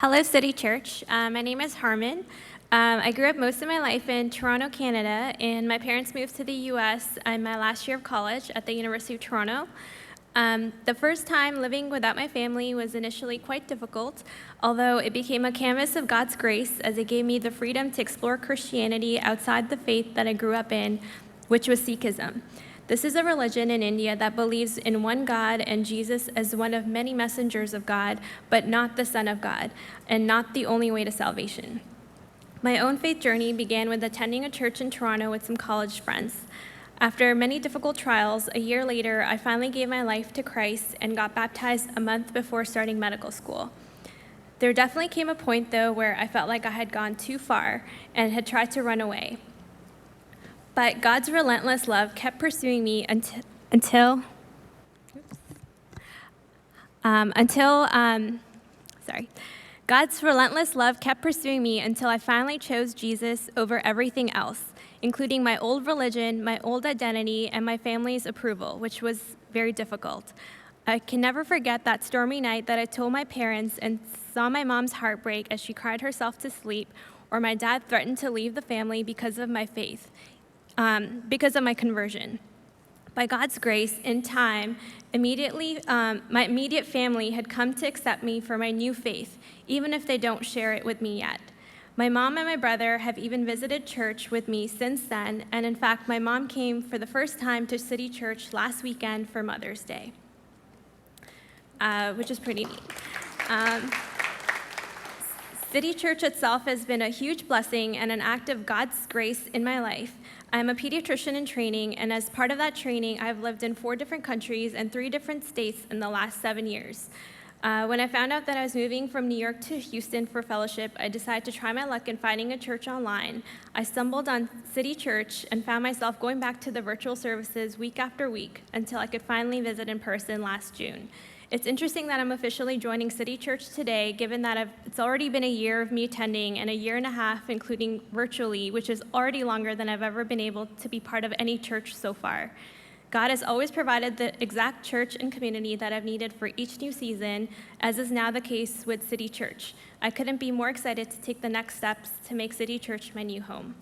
Hello, City Church. My name is Harman. I grew up most of my life in Toronto, Canada, and my parents moved to the U.S. in my last year of college at the University of Toronto. The first time living without my family was initially quite difficult, although it became a canvas of God's grace as it gave me the freedom to explore Christianity outside the faith that I grew up in, which was Sikhism. This is a religion in India that believes in one God and Jesus as one of many messengers of God, but not the Son of God, and not the only way to salvation. My own faith journey began with attending a church in Toronto with some college friends. After many difficult trials, a year later, I finally gave my life to Christ and got baptized a month before starting medical school. There definitely came a point, though, where I felt like I had gone too far and had tried to run away. But God's relentless love kept pursuing me until God's relentless love kept pursuing me until I finally chose Jesus over everything else, including my old religion, my old identity, and my family's approval, which was very difficult. I can never forget that stormy night that I told my parents and saw my mom's heart break as she cried herself to sleep, or my dad threatened to leave the family because of my faith. Because of my conversion. By God's grace, in time, my immediate family had come to accept me for my new faith, even if they don't share it with me yet. My mom and my brother have even visited church with me since then, and in fact, my mom came for the first time to City Church last weekend for Mother's Day, which is pretty neat. City Church itself has been a huge blessing and an act of God's grace in my life. I'm a pediatrician in training, and as part of that training, I've lived in 4 different countries and 3 different states in the last 7 years. When I found out that I was moving from New York to Houston for fellowship, I decided to try my luck in finding a church online. I stumbled on City Church and found myself going back to the virtual services week after week until I could finally visit in person last June. It's interesting that I'm officially joining City Church today, given that it's already been a year of me attending and a year and a half, including virtually, which is already longer than I've ever been able to be part of any church so far. God has always provided the exact church and community that I've needed for each new season, as is now the case with City Church. I couldn't be more excited to take the next steps to make City Church my new home.